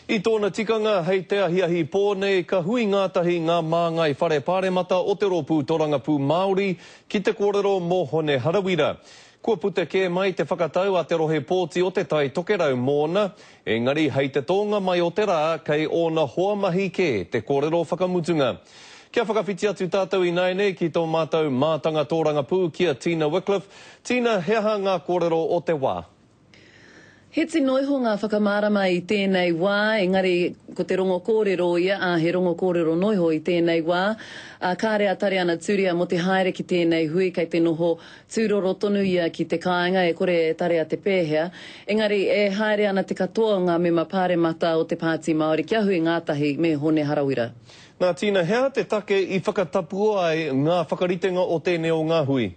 I tōna tikanga hei te ahiahi pōne ka hui ngātahi ngā māngai whare pāremata o te rōpū Tōrangapū Māori ki te kōrero mō Hone Harawira. Kua puta ke mai te whakatau a te rohe pōti o te tai tokerau mōna, engari hei te tōnga mai o te rā kei ōna hoa mahi ke te kōrero whakamutunga. Kia whakawhiti atu tātou i naine ki tō mātou mātanga Tōrangapū kia Tina Wycliffe. Tina, hea ngā kōrero o te wā? He tino iho ngā whakamārama i tēnei wā, engari ko te rongo kōrero ia, he rongo kōrero noiho i tēnei wā. Kārea tare ana tūria mo te haere ki tēnei hui, kei te noho tūroro tonu ia ki te kāinga, e kore tare a te pēhea. Engari e haere ana te katoa ngā mema pāremata o te Pāti Māori, kia hui ngātahi me Hone Harawira. Nā Tina, hea te take i whakatapua ai ngā whakaritenga o tēnei o ngā hui?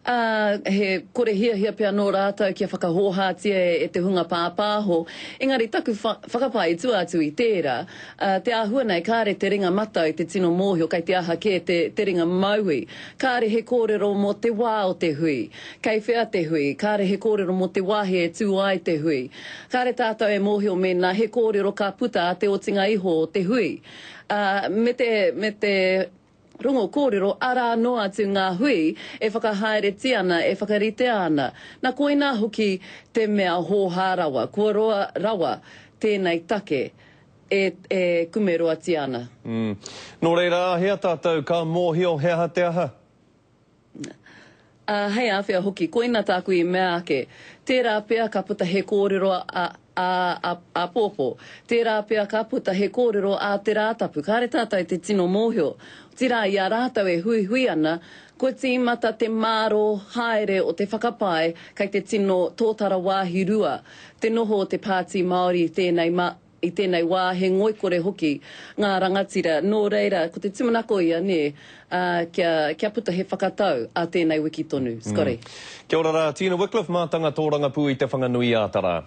He kore hia pia nō rātau kia whakahōhātia e te hunga pāpāho. Engari taku whakapai tu atu i tērā. Te āhua nei, kāre te ringa matau te tino mōhio, kai te aha ke te ringa mauhi. Kāre he kōrero mō te wā o te hui. Kei whea te hui. Kāre he kōrero mō te wāhe e tū ai te hui. Kāre tātou e mōhio mena he kōrero ka puta a te otinga iho o te hui. Me te rongo kōrero, ara noa atu ngā hui, e whakahaere ana, e whakarite ana. Nā koina hoki te mea hōhā rawa, kua roa rawa tēnei take e kumeroa ti ana. Nō reira, hea tātou ka mōhio hea te aha? Hei awhia hoki, koina tāku i mea ake. Tērā pia ka puta he kōrero a pōpō. Tērā pia ka puta he kōrero a te rātapu. Kāre tātou te tino mōhio. Tira i a rātau e hui ana, ko tīmata te māro haere o te whakapai kai te tino tōtara wāhi rua. Te noho o te Pāti Māori i tēnei wā he ngoikore hoki ngā rangatira. Nō reira, ko te tumanako ia ne, kia puta he whakatau a tēnei wiki tonu. Skore. Kia ora rā, Tina Wycliffe, mātanga Tōrangapū i te whanganui ātara.